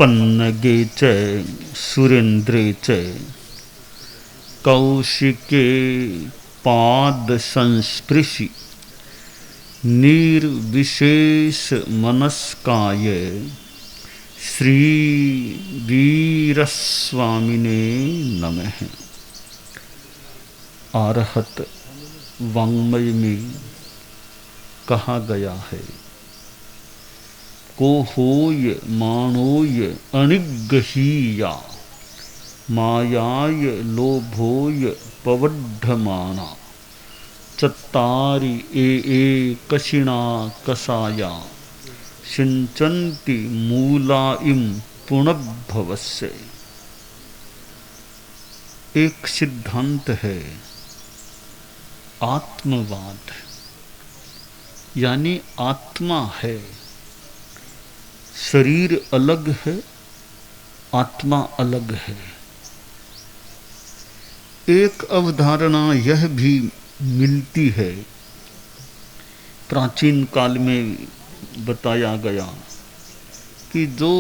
पन्नगे च सुरेन्द्रे च कौशिके पाद संस्पृशि निर्विशेष मनस्काय श्री वीरस्वामिने नमः। आरहत वाङ्मय में कहा गया है, को होय मानोय अनिग्रहीया मायाय लोभोय पवड्ढमाना चत्तारि ए कशिणा कसाया सिंचन्ति मूलाइम पुनर्भवस्य। एक सिद्धांत है आत्मवाद, यानी आत्मा है, शरीर अलग है, आत्मा अलग है। एक अवधारणा यह भी मिलती है, प्राचीन काल में बताया गया कि जो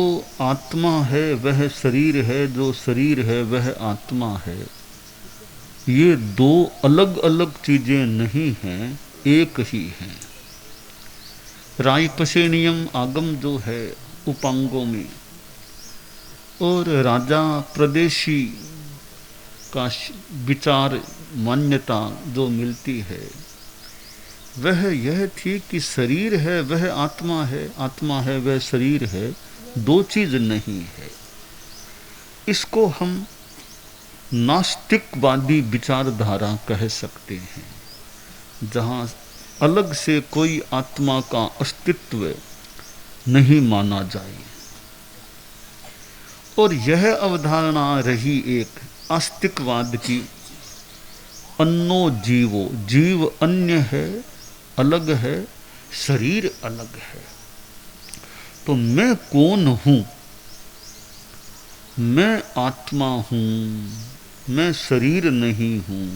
आत्मा है वह शरीर है, जो शरीर है वह आत्मा है। ये दो अलग अलग चीजें नहीं हैं, एक ही हैं। रायपसेनियम आगम जो है उपांगों में, और राजा प्रदेशी का विचार मान्यता जो मिलती है वह यह थी कि शरीर है वह आत्मा है, आत्मा है वह शरीर है, दो चीज नहीं है। इसको हम नास्तिकवादी विचारधारा कह सकते हैं, जहाँ अलग से कोई आत्मा का अस्तित्व नहीं माना जाए। और यह अवधारणा रही एक आस्तिकवाद की, अन्नो जीवो, जीव अन्य है, अलग है, शरीर अलग है। तो मैं कौन हूँ? मैं आत्मा हूँ, मैं शरीर नहीं हूँ।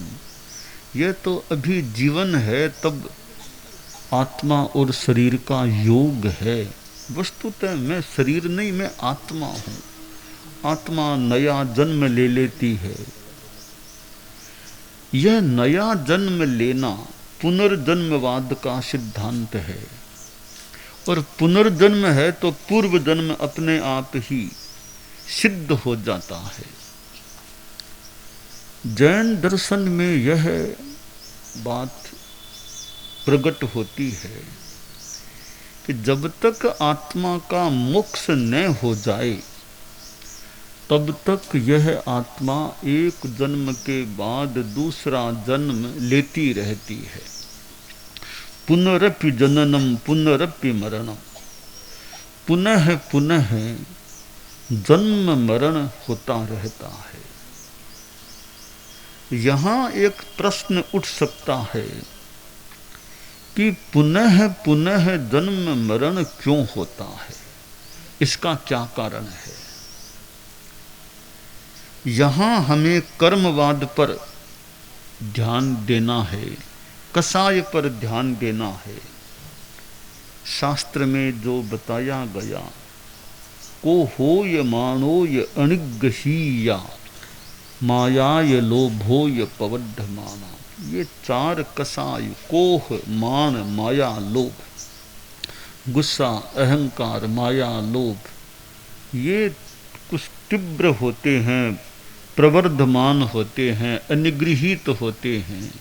यह तो अभी जीवन है, तब आत्मा और शरीर का योग है। वस्तुतः मैं शरीर नहीं, मैं आत्मा हूँ। आत्मा नया जन्म ले लेती है। यह नया जन्म लेना पुनर्जन्मवाद का सिद्धांत है, और पुनर्जन्म है तो पूर्व जन्म अपने आप ही सिद्ध हो जाता है। जैन दर्शन में यह बात प्रकट होती है कि जब तक आत्मा का मोक्ष न हो जाए तब तक यह आत्मा एक जन्म के बाद दूसरा जन्म लेती रहती है। पुनरपि जननम पुनरपि मरणम, पुनः पुनः जन्म मरण होता रहता है। यहाँ एक प्रश्न उठ सकता है कि पुनः पुनः जन्म मरण क्यों होता है, इसका क्या कारण है? यहाँ हमें कर्मवाद पर ध्यान देना है, कसाय पर ध्यान देना है। शास्त्र में जो बताया गया, को होय मानोय अनिग्रहीया मायाय लोभोय पवड्ढमाना, ये चार कसाय, कोह मान माया लोभ, गुस्सा अहंकार माया लोभ, ये कुछ तीव्र होते हैं, प्रवर्धमान होते हैं, अनिगृहीत होते हैं।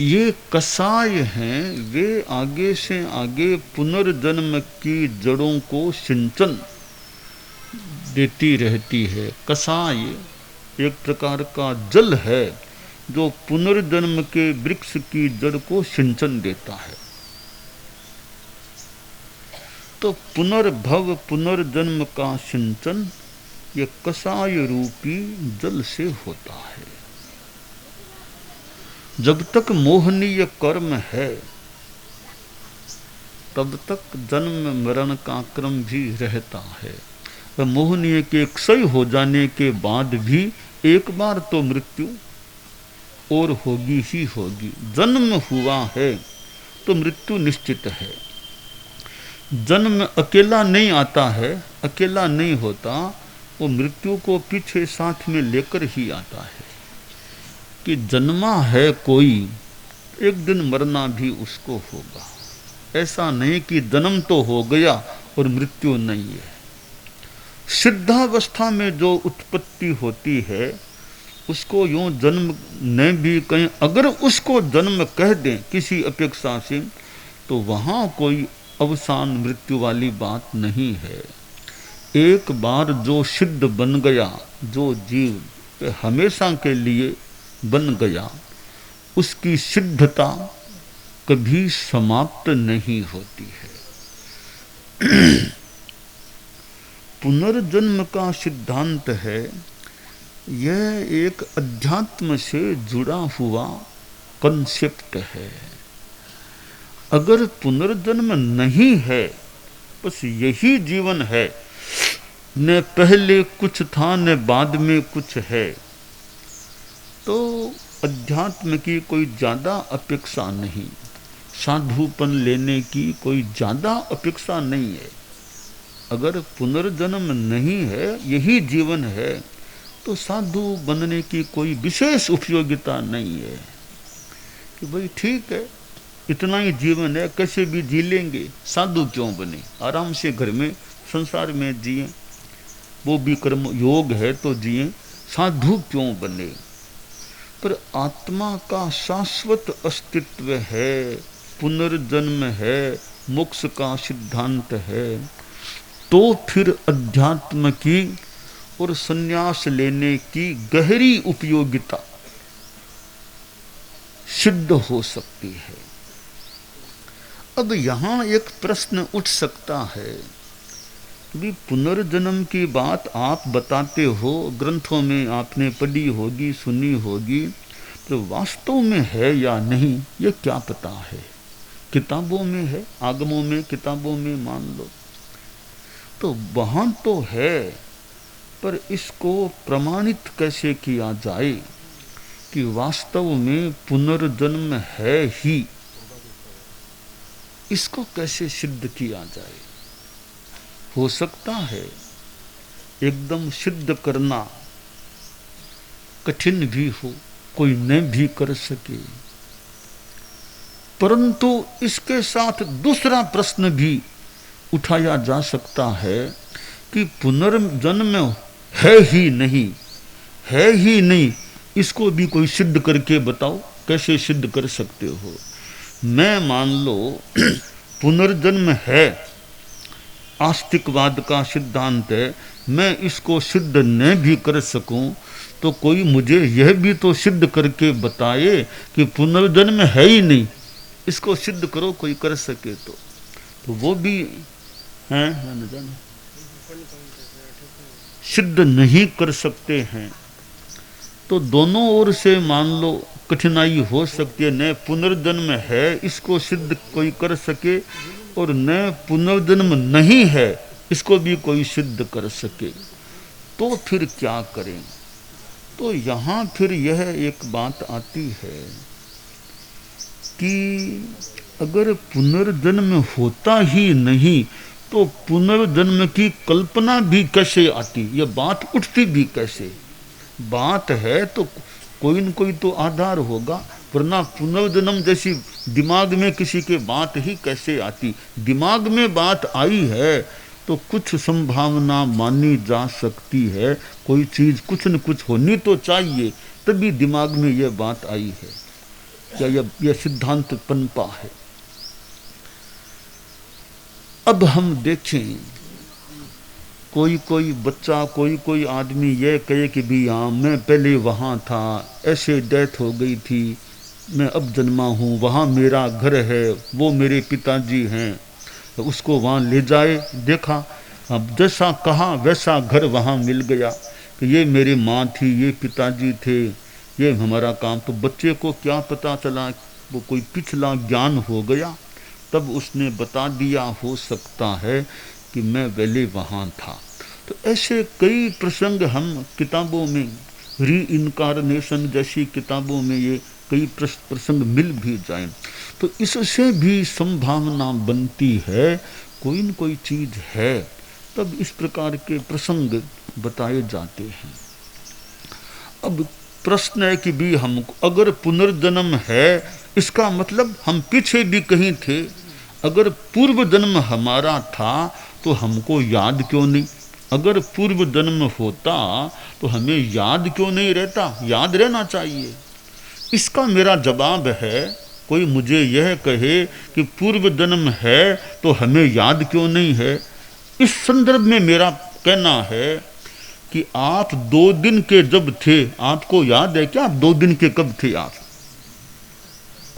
ये कसाय हैं, वे आगे से आगे पुनर्जन्म की जड़ों को सिंचन देती रहती है। कसाय एक प्रकार का जल है जो पुनर्जन्म के वृक्ष की जड़ को सिंचन देता है। तो पुनर्भव पुनर्जन्म का सिंचन ये कसाय रूपी जल से होता है। जब तक मोहनीय कर्म है तब तक जन्म मरण का क्रम भी रहता है। मोहनीय के क्षय हो जाने के बाद भी एक बार तो मृत्यु और होगी ही होगी। जन्म हुआ है तो मृत्यु निश्चित है। जन्म अकेला नहीं आता है, अकेला नहीं होता, वो मृत्यु को पीछे साथ में लेकर ही आता है। कि जन्मा है कोई, एक दिन मरना भी उसको होगा। ऐसा नहीं कि जन्म तो हो गया और मृत्यु नहीं है। सिद्धावस्था में जो उत्पत्ति होती है उसको यूं जन्म ने भी कहीं, अगर उसको जन्म कह दें किसी अपेक्षा से, तो वहां कोई अवसान मृत्यु वाली बात नहीं है। एक बार जो सिद्ध बन गया, जो जीव हमेशा के लिए बन गया, उसकी सिद्धता कभी समाप्त नहीं होती है। पुनर्जन्म का सिद्धांत है, यह एक अध्यात्म से जुड़ा हुआ कंसेप्ट है। अगर पुनर्जन्म नहीं है, बस यही जीवन है, न पहले कुछ था न बाद में कुछ है, तो अध्यात्म की कोई ज़्यादा अपेक्षा नहीं, साधुपन लेने की कोई ज़्यादा अपेक्षा नहीं है। अगर पुनर्जन्म नहीं है, यही जीवन है, तो साधु बनने की कोई विशेष उपयोगिता नहीं है। कि भाई ठीक है, इतना ही जीवन है, कैसे भी जी लेंगे, साधु क्यों बने, आराम से घर में संसार में जिए, वो भी कर्म योग है तो जिए, साधु क्यों बने। पर आत्मा का शाश्वत अस्तित्व है, पुनर्जन्म है, मोक्ष का सिद्धांत है, तो फिर अध्यात्म की और संन्यास लेने की गहरी उपयोगिता सिद्ध हो सकती है। अब यहां एक प्रश्न उठ सकता है कि पुनर्जन्म की बात आप बताते हो, ग्रंथों में आपने पढ़ी होगी, सुनी होगी, तो वास्तव में है या नहीं ये क्या पता है। किताबों में है, आगमों में, किताबों में मान लो, तो वहां तो है, पर इसको प्रमाणित कैसे किया जाए कि वास्तव में पुनर्जन्म है ही, इसको कैसे सिद्ध किया जाए। हो सकता है एकदम सिद्ध करना कठिन भी हो, कोई न भी कर सके, परंतु इसके साथ दूसरा प्रश्न भी उठाया जा सकता है कि पुनर्जन्म है ही नहीं, है ही नहीं, इसको भी कोई सिद्ध करके बताओ, कैसे सिद्ध कर सकते हो। मैं मान लो पुनर्जन्म है, आस्तिकवाद का सिद्धांत है, मैं इसको सिद्ध न भी कर सकूं, तो कोई मुझे यह भी तो सिद्ध करके बताए कि पुनर्जन्म है ही नहीं, इसको सिद्ध करो, कोई कर सके तो वो भी है सिद्ध नहीं कर सकते हैं। तो दोनों ओर से मान लो कठिनाई हो सकती है, न पुनर्जन्म है इसको सिद्ध कोई कर सके, और न पुनर्जन्म नहीं है इसको भी कोई सिद्ध कर सके, तो फिर क्या करें। तो यहाँ फिर यह एक बात आती है कि अगर पुनर्जन्म होता ही नहीं तो पुनर्जन्म की कल्पना भी कैसे आती, यह बात उठती भी कैसे। बात है तो कोई न कोई तो आधार होगा, वरना पुनर्जन्म जैसी दिमाग में किसी के बात ही कैसे आती। दिमाग में बात आई है तो कुछ संभावना मानी जा सकती है, कोई चीज़ कुछ न कुछ होनी तो चाहिए, तभी दिमाग में यह बात आई है, क्या यह सिद्धांत पनपा है। अब हम देखें, कोई कोई बच्चा, कोई कोई आदमी यह कहे कि भी हाँ मैं पहले वहाँ था, ऐसे डेथ हो गई थी, मैं अब जन्मा हूँ, वहाँ मेरा घर है, वो मेरे पिताजी हैं, तो उसको वहाँ ले जाए, देखा, अब जैसा कहा वैसा घर वहाँ मिल गया कि ये मेरी माँ थी, ये पिताजी थे, ये हमारा काम। तो बच्चे को क्या पता चला, वो कोई पिछला ज्ञान हो गया, तब उसने बता दिया हो सकता है कि मैं पहले वहाँ था। तो ऐसे कई प्रसंग हम किताबों में, री इनकारनेशन जैसी किताबों में ये कई प्रसंग मिल भी जाएं, तो इससे भी संभावना बनती है कोई न कोई चीज है, तब इस प्रकार के प्रसंग बताए जाते हैं। अब प्रश्न है कि भी हमको अगर पुनर्जन्म है, इसका मतलब हम पीछे भी कहीं थे। अगर पूर्व जन्म हमारा था तो हमको याद क्यों नहीं? अगर पूर्व जन्म होता तो हमें याद क्यों नहीं रहता? याद रहना चाहिए। इसका मेरा जवाब है, कोई मुझे यह कहे कि पूर्व जन्म है तो हमें याद क्यों नहीं है, इस संदर्भ में मेरा कहना है कि आप 2 दिन के जब थे, आपको याद है क्या? आप 2 दिन के कब थे?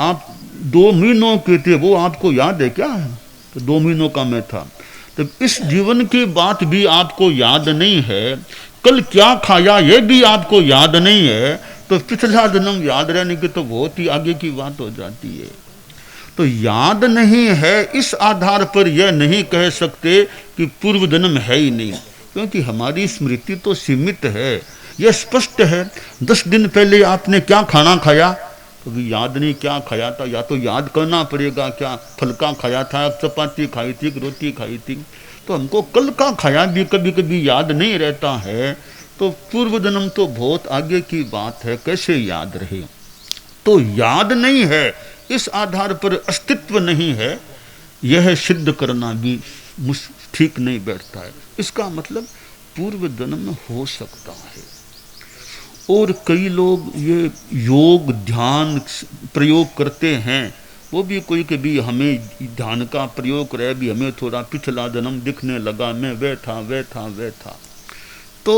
आप 2 महीनों के थे, वो आपको याद है क्या? तो 2 महीनों का मैं था। तो इस जीवन की बात भी आपको याद नहीं है, कल क्या खाया ये भी आपको याद नहीं है, तो पिछला जन्म याद रहने की तो बहुत ही आगे की बात हो जाती है। तो याद नहीं है, इस आधार पर यह नहीं कह सकते कि पूर्व जन्म है ही नहीं, क्योंकि हमारी स्मृति तो सीमित है। यह स्पष्ट है, 10 दिन पहले आपने क्या खाना खाया, कभी याद नहीं क्या खाया था, या तो याद करना पड़ेगा, क्या फलका खाया था, चपाती खाई थी, रोटी खाई थी। तो हमको कल का खाया भी कभी कभी याद नहीं रहता है, तो पूर्व जन्म तो बहुत आगे की बात है, कैसे याद रहे? तो याद नहीं है, इस आधार पर अस्तित्व नहीं है, यह सिद्ध करना भी ठीक नहीं बैठता है। इसका मतलब पूर्व जन्म हो सकता है। और कई लोग ये योग ध्यान प्रयोग करते हैं, वो भी कोई कभी हमें ध्यान का प्रयोग करे भी हमें थोड़ा पिछला जन्म दिखने लगा, मैं वैठा। तो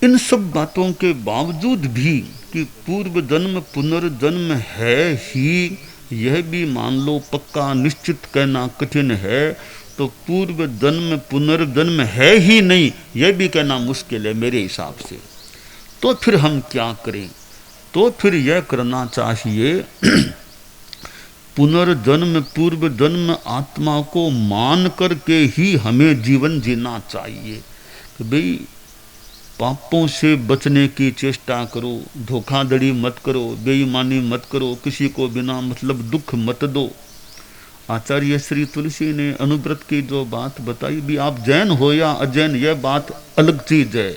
इन सब बातों के बावजूद भी कि पूर्व जन्म पुनर्जन्म है ही, यह भी मान लो पक्का निश्चित कहना कठिन है। तो पूर्व जन्म पुनर्जन्म है ही नहीं, यह भी कहना मुश्किल है मेरे हिसाब से। तो फिर हम क्या करें? तो फिर यह करना चाहिए पुनर्जन्म पूर्व जन्म आत्मा को मान करके ही हमें जीवन जीना चाहिए कि भाई पापों से बचने की चेष्टा करो, धोखाधड़ी मत करो, बेईमानी मत करो, किसी को बिना मतलब दुख मत दो। आचार्य श्री तुलसी ने अनुव्रत की जो बात बताई भी, आप जैन हो या अजैन, यह बात अलग चीज है।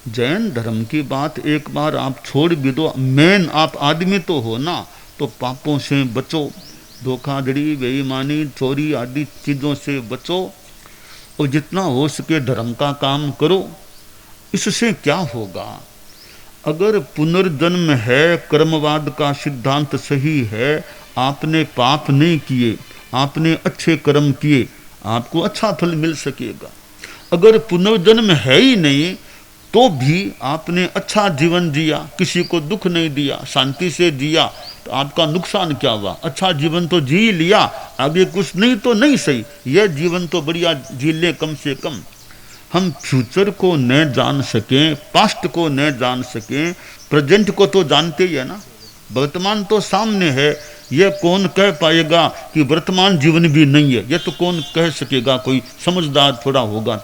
जैन धर्म की बात एक बार आप छोड़ भी दो, मेन आप आदमी तो हो ना, तो पापों से बचो, धोखाधड़ी बेईमानी चोरी आदि चीज़ों से बचो, और जितना हो सके धर्म का काम करो। इससे क्या होगा? अगर पुनर्जन्म है, कर्मवाद का सिद्धांत सही है, आपने पाप नहीं किए, आपने अच्छे कर्म किए, आपको अच्छा फल मिल सकेगा। अगर पुनर्जन्म है ही नहीं तो भी आपने अच्छा जीवन जिया, किसी को दुख नहीं दिया, शांति से जिया, तो आपका नुकसान क्या हुआ? अच्छा जीवन तो जी लिया, आगे कुछ नहीं तो नहीं सही, यह जीवन तो बढ़िया जी ले कम से कम। हम फ्यूचर को न जान सकें, पास्ट को न जान सकें, प्रेजेंट को तो जानते ही है ना, वर्तमान तो सामने है। यह कौन कह पाएगा कि वर्तमान जीवन भी नहीं है? यह तो कौन कह सकेगा, कोई समझदार थोड़ा होगा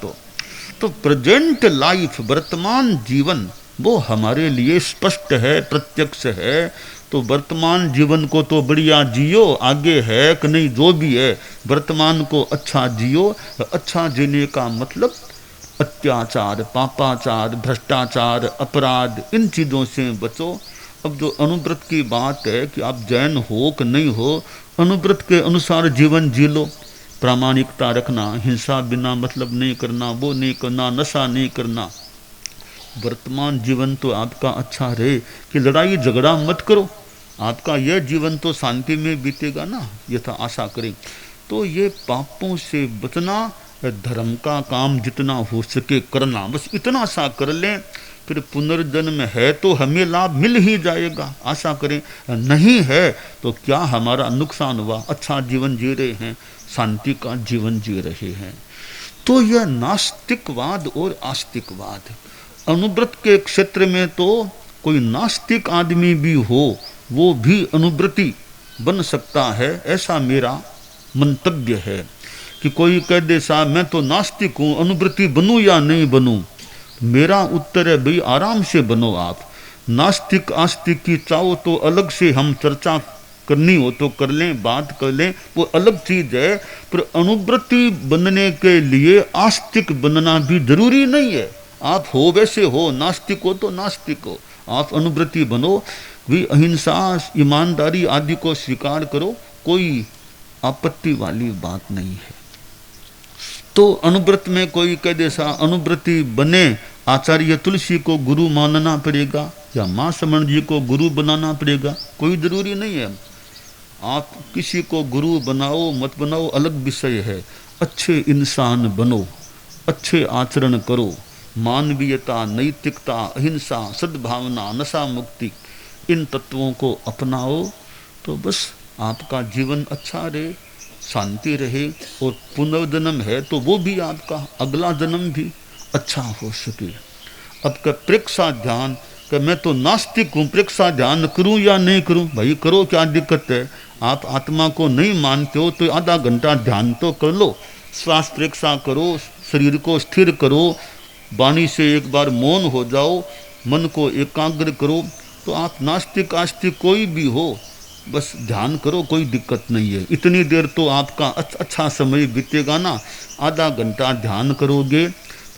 तो प्रेजेंट लाइफ, वर्तमान जीवन, वो हमारे लिए स्पष्ट है, प्रत्यक्ष है। तो वर्तमान जीवन को तो बढ़िया जियो, आगे है कि नहीं जो भी है, वर्तमान को अच्छा जियो। अच्छा जीने का मतलब अत्याचार, पापाचार, भ्रष्टाचार, अपराध, इन चीज़ों से बचो। अब जो अनुव्रत की बात है कि आप जैन हो कि नहीं हो, अनुव्रत के अनुसार जीवन जी लो, प्रामाणिकता रखना, हिंसा बिना मतलब नहीं करना, वो नहीं करना, नशा नहीं करना। वर्तमान जीवन तो आपका अच्छा रहे कि लड़ाई झगड़ा मत करो, आपका यह जीवन तो शांति में बीतेगा ना, यथा आशा करें। तो ये पापों से बचना, धर्म का काम जितना हो सके करना, बस इतना सा कर लें, फिर पुनर्जन्म है तो हमें लाभ मिल ही जाएगा, आशा करें। नहीं है तो क्या हमारा नुकसान हुआ? अच्छा जीवन जी रहे हैं, शांति का जीवन जी रहे हैं। तो यह नास्तिकवाद और आस्तिकवाद, अनुव्रत के क्षेत्र में तो कोई नास्तिक आदमी भी हो वो भी अनुव्रती बन सकता है, ऐसा मेरा मंतव्य है। कि कोई कह दे साहब मैं तो नास्तिक हूँ, अनुव्रती बनूं या नहीं बनूं, मेरा उत्तर है भाई आराम से बनो आप। नास्तिक आस्तिक की चाहो तो अलग से हम चर्चा करनी हो तो कर लें, बात कर लें, वो अलग चीज है। पर अनुव्रती बनने के लिए आस्तिक बनना भी जरूरी नहीं है। आप हो वैसे हो, नास्तिक हो तो नास्तिक हो, आप अनुव्रती बनो, भी अहिंसा ईमानदारी आदि को स्वीकार करो, कोई आपत्ति वाली बात नहीं है। तो अनुव्रत में कोई कह दे सा अनुव्रती बने, आचार्य तुलसी को गुरु मानना पड़ेगा या माँ समण जी को गुरु बनाना पड़ेगा, कोई जरूरी नहीं है। आप किसी को गुरु बनाओ मत बनाओ अलग विषय है। अच्छे इंसान बनो, अच्छे आचरण करो, मानवीयता, नैतिकता, अहिंसा, सद्भावना, नशा मुक्ति, इन तत्वों को अपनाओ तो बस आपका जीवन अच्छा रहे, शांति रहे, और पुनर्जन्म है तो वो भी आपका अगला जन्म भी अच्छा हो सके। अब का प्रेक्षा ध्यान कि मैं तो नास्तिक हूँ, प्रेक्षा ध्यान करूँ या नहीं करूँ, भाई करो, क्या दिक्कत है। आप आत्मा को नहीं मानते हो तो आधा घंटा ध्यान तो कर लो, श्वास प्रेक्षा करो, शरीर को स्थिर करो, वाणी से एक बार मौन हो जाओ, मन को एकाग्र करो। तो आप नास्तिक आस्तिक कोई भी हो, बस ध्यान करो, कोई दिक्कत नहीं है। इतनी देर तो आपका अच्छा समय बीतेगा ना। आधा घंटा ध्यान करोगे,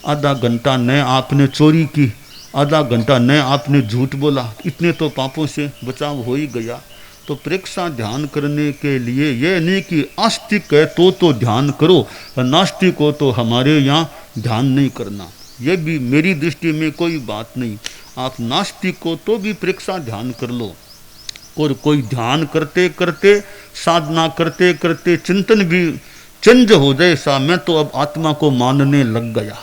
आधा घंटा न आपने चोरी की, आधा घंटा न आपने झूठ बोला, इतने तो पापों से बचाव हो ही गया। तो प्रेक्षा ध्यान करने के लिए ये नहीं कि आस्तिक है तो ध्यान करो, नास्तिक हो तो हमारे यहाँ ध्यान नहीं करना, ये भी मेरी दृष्टि में कोई बात नहीं। आप नास्तिक हो तो भी प्रेक्षा ध्यान कर लो। और कोई ध्यान करते करते, साधना करते करते चिंतन भी चेंज हो जाए, सा मैं तो अब आत्मा को मानने लग गया,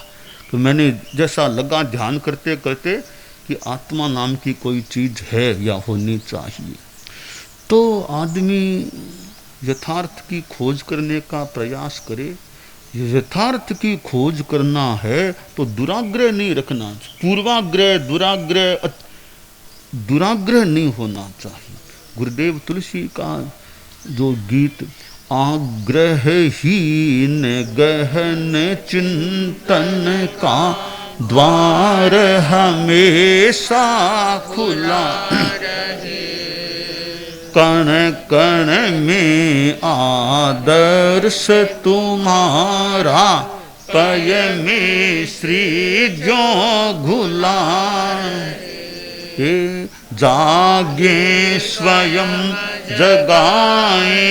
तो मैंने जैसा लगा ध्यान करते करते कि आत्मा नाम की कोई चीज है या होनी चाहिए। तो आदमी यथार्थ की खोज करने का प्रयास करे। यथार्थ की खोज करना है तो दुराग्रह नहीं रखना, पूर्वाग्रह दुराग्रह नहीं होना चाहिए। गुरुदेव तुलसी का जो गीत, आग्रहहीन गहन चिंतन का द्वार हमेशा खुला, कण कण में आदर्श तुम्हारा, कय में श्री जो घुला। जागे स्वयं जगाए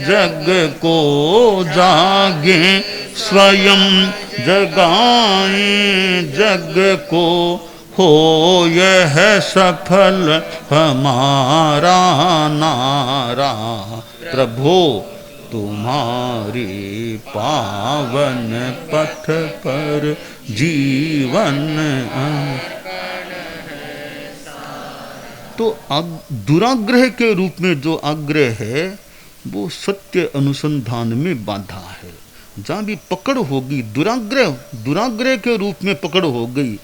जग को, जागे स्वयं जगाए जग को, हो यह सफल हमारा नारा, प्रभो तुम्हारे पावन पथ पर जीवन। तो दुराग्रह के रूप में जो आग्रह है वो सत्य अनुसंधान में बाधा है। जहाँ भी पकड़ होगी, दुराग्रह के रूप में पकड़ हो गई,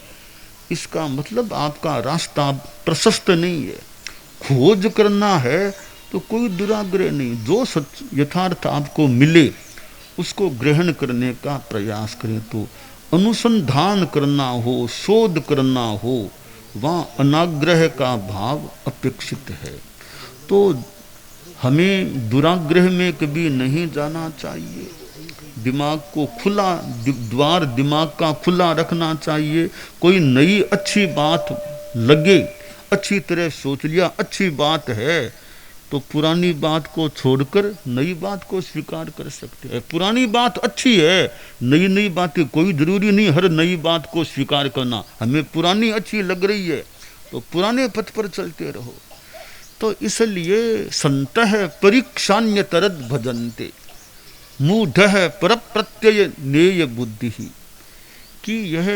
इसका मतलब आपका रास्ता प्रशस्त नहीं है। खोज करना है तो कोई दुराग्रह नहीं, जो सत्य यथार्थ आपको मिले उसको ग्रहण करने का प्रयास करें। तो अनुसंधान करना हो, शोध करना हो, वहाँ अनाग्रह का भाव अपेक्षित है। तो हमें दुराग्रह में कभी नहीं जाना चाहिए। दिमाग को खुला, द्वार दिमाग का खुला रखना चाहिए। कोई नई अच्छी बात लगे, अच्छी तरह सोच लिया, अच्छी बात है, तो पुरानी बात को छोड़कर नई बात को स्वीकार कर सकते हैं। पुरानी बात अच्छी है, नई बातें कोई जरूरी नहीं हर नई बात को स्वीकार करना। हमें पुरानी अच्छी लग रही है तो पुराने पथ पर चलते रहो। तो इसलिए संतः परीक्षान्यतरद भजन्ते, मूढ़ः परप्रत्यय नेय बुद्धि, कि यह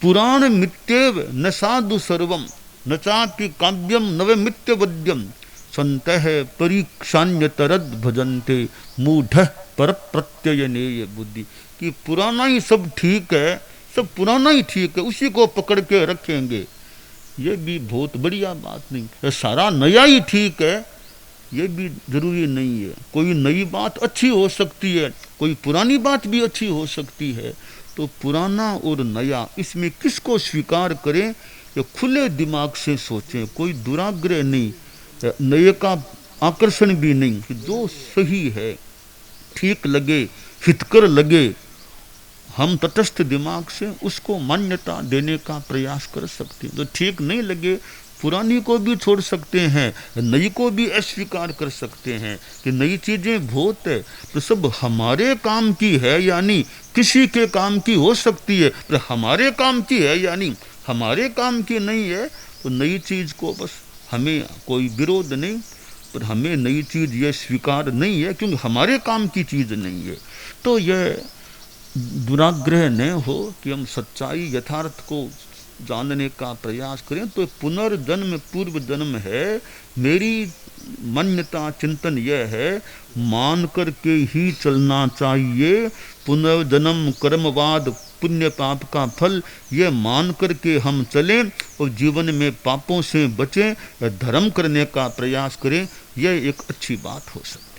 पुराण मित्येव न साधु सर्वम न चापि काव्यम नवमित्यवद्यम, संतः परीक्षान्यतरद भजन्ते मूढ़ः परप्रत्यय नेय बुद्धि, कि पुराना ही सब ठीक है, सब पुराना ही ठीक है, उसी को पकड़ के रखेंगे, ये भी बहुत बढ़िया बात नहीं है। सारा नया ही ठीक है, ये भी जरूरी नहीं है। कोई नई बात अच्छी हो सकती है, कोई पुरानी बात भी अच्छी हो सकती है। तो पुराना और नया, इसमें किसको स्वीकार करें, ये खुले दिमाग से सोचें, कोई दुराग्रह नहीं। नए का आकर्षण भी नहीं, कि जो सही है, ठीक लगे, हितकर लगे, हम तटस्थ दिमाग से उसको मान्यता देने का प्रयास कर सकते हैं। तो ठीक नहीं लगे, पुरानी को भी छोड़ सकते हैं, नई को भी अस्वीकार कर सकते हैं कि नई चीज़ें बहुत है, तो सब हमारे काम की है, यानी किसी के काम की हो सकती है, पर हमारे काम की है यानी हमारे काम की नहीं है। तो नई चीज़ को बस, हमें कोई विरोध नहीं, पर हमें नई चीज़ ये स्वीकार नहीं है, क्योंकि हमारे काम की चीज़ नहीं है। तो यह दुराग्रह न हो कि हम सच्चाई यथार्थ को जानने का प्रयास करें। तो पुनर्जन्म पूर्व जन्म है, मेरी मान्यता चिंतन यह है, मान कर के ही चलना चाहिए। पुनर्जन्म कर्मवाद पुण्य पाप का फल, ये मान कर के हम चलें और जीवन में पापों से बचें, धर्म करने का प्रयास करें, यह एक अच्छी बात हो सकती है।